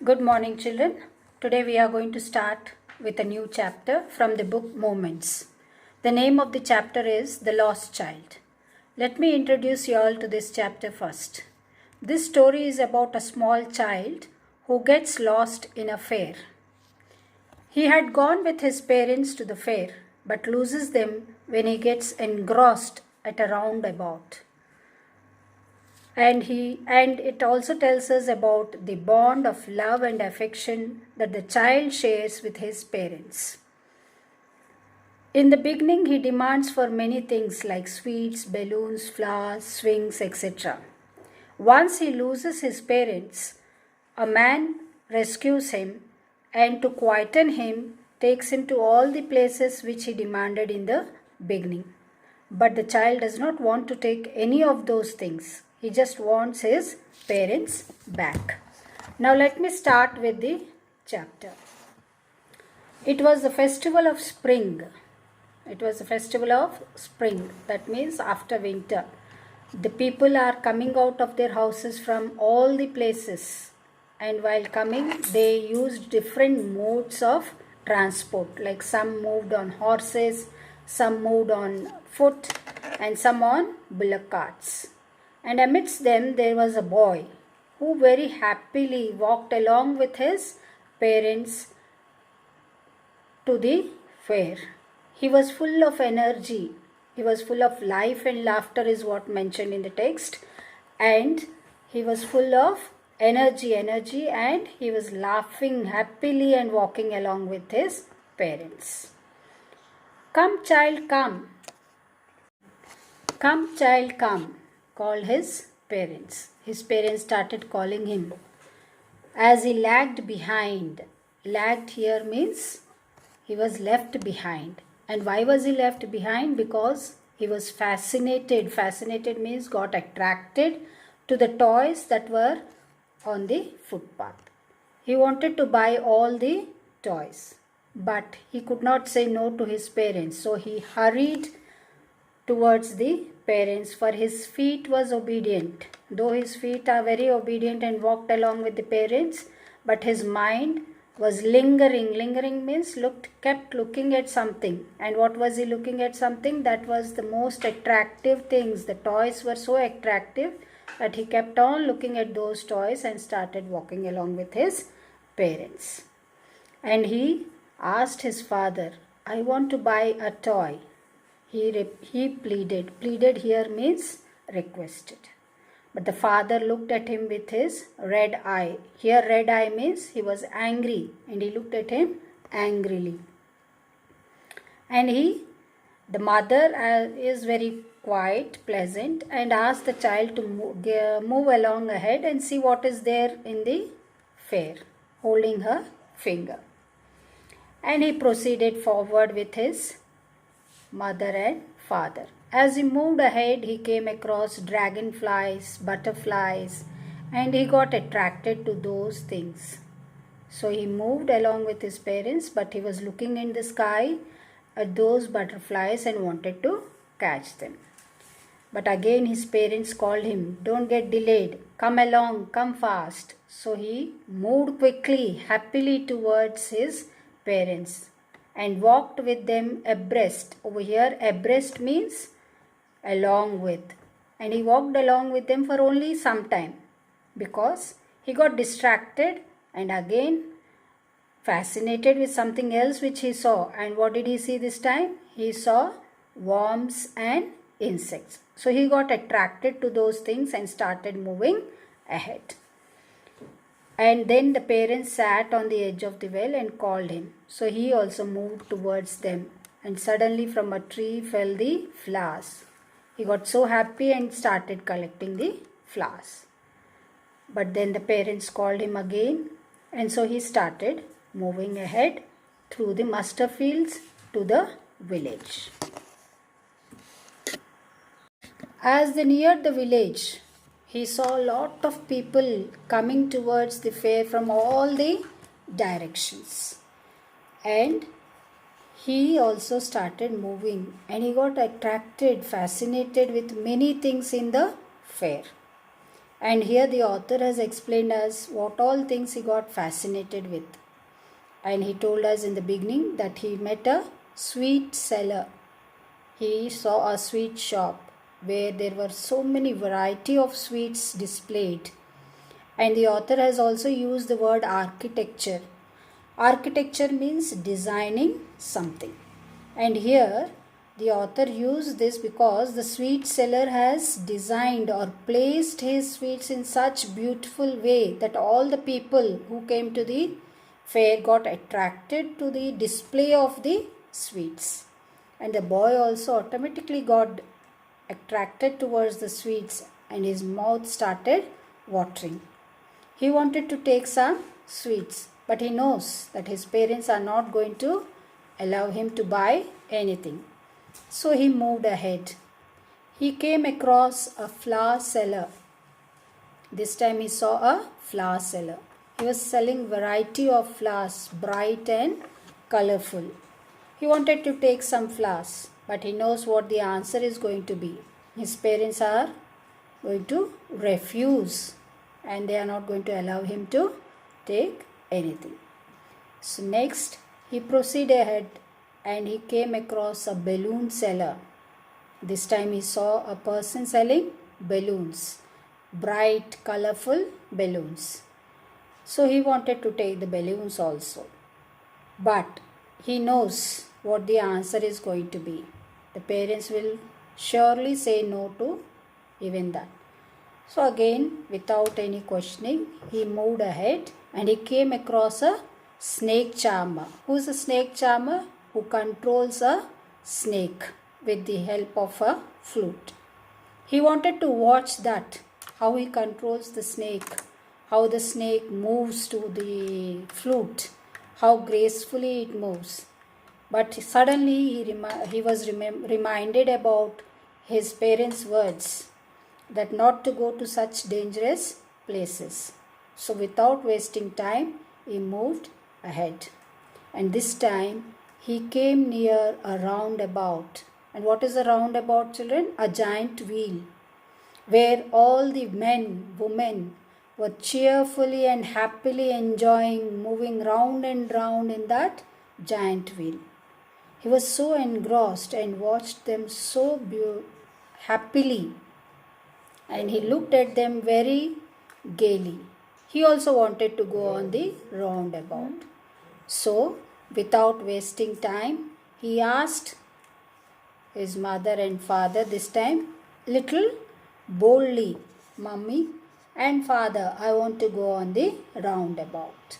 Good morning, children. Today we are going to start with a new chapter from the book Moments. The name of the chapter is The Lost Child. Let me introduce you all to this chapter first. This story is about a small child who gets lost in a fair. He had gone with his parents to the fair but loses them when he gets engrossed at a roundabout. And it also tells us about the bond of love and affection that the child shares with his parents. In the beginning, he demands for many things like sweets, balloons, flowers, swings, etc. Once he loses his parents, a man rescues him and to quieten him takes him to all the places which he demanded in the beginning. But the child does not want to take any of those things. He just wants his parents back. Now let me start with the chapter. It was the festival of spring. It was the festival of spring. That means after winter. The people are coming out of their houses from all the places. And while coming, they used different modes of transport. Like some moved on horses, some moved on foot, and some on bullock carts. And amidst them there was a boy who very happily walked along with his parents to the fair. He was full of energy. He was full of life and laughter is what mentioned in the text. And he was full of energy and he was laughing happily and walking along with his parents. Come child, come. Come child, come, called his parents. His parents started calling him. As he lagged behind. Lagged here means he was left behind. And why was he left behind? Because he was fascinated. Fascinated means got attracted to the toys that were on the footpath. He wanted to buy all the toys. But he could not say no to his parents. So he hurried towards the parents, for his feet was obedient. Though his feet are very obedient and walked along with the parents, but his mind was lingering. Lingering means kept looking at something. And what was he looking at? Something that was the most attractive things. The toys were so attractive that he kept on looking at those toys and started walking along with his parents. And he asked his father, I want to buy a toy. He pleaded. Pleaded here means requested. But the father looked at him with his red eye. Here red eye means he was angry and he looked at him angrily. And the mother is very quiet, pleasant and asked the child to move along ahead and see what is there in the fair, holding her finger. And he proceeded forward with his mother and father. As he moved ahead, he came across dragonflies, butterflies, and he got attracted to those things. So he moved along with his parents, but he was looking in the sky at those butterflies and wanted to catch them. But again his parents called him, don't get delayed, come along, come fast. So he moved quickly, happily towards his parents and walked with them abreast. Over here, abreast means along with. And he walked along with them for only some time because he got distracted and again fascinated with something else which he saw. And what did he see this time? He saw worms and insects. So he got attracted to those things and started moving ahead. And then the parents sat on the edge of the well and called him. So he also moved towards them. And suddenly from a tree fell the flowers. He got so happy and started collecting the flowers. But then the parents called him again. And so he started moving ahead through the mustard fields to the village. As they neared the village, he saw a lot of people coming towards the fair from all the directions. And he also started moving and he got attracted, fascinated with many things in the fair. And here the author has explained us what all things he got fascinated with. And he told us in the beginning that he met a sweet seller. He saw a sweet shop where there were so many variety of sweets displayed. And the author has also used the word architecture. Architecture means designing something. And here the author used this because the sweet seller has designed or placed his sweets in such beautiful way that all the people who came to the fair got attracted to the display of the sweets. And the boy also automatically got attracted towards the sweets and his mouth started watering. He wanted to take some sweets, but he knows that his parents are not going to allow him to buy anything. So he moved ahead. He came across a flower seller. This time he saw a flower seller. He was selling variety of flowers, bright and colorful. He wanted to take some flowers, but he knows what the answer is going to be. His parents are going to refuse and they are not going to allow him to take anything. So next he proceeded ahead and he came across a balloon seller. This time he saw a person selling balloons, bright, colorful balloons. So he wanted to take the balloons also. But he knows what the answer is going to be. The parents will surely say no to even that. So again, without any questioning, he moved ahead and he came across a snake charmer. Who is a snake charmer? Who controls a snake with the help of a flute. He wanted to watch that, how he controls the snake, how the snake moves to the flute, how gracefully it moves. But suddenly he was reminded about his parents' words that not to go to such dangerous places. So without wasting time, he moved ahead. And this time, he came near a roundabout. And what is a roundabout, children? A giant wheel, where all the men, women were cheerfully and happily enjoying moving round and round in that giant wheel. He was so engrossed and watched them so happily, and he looked at them very gaily. He also wanted to go on the roundabout. So, without wasting time, he asked his mother and father this time, little boldly, Mummy and Father, I want to go on the roundabout.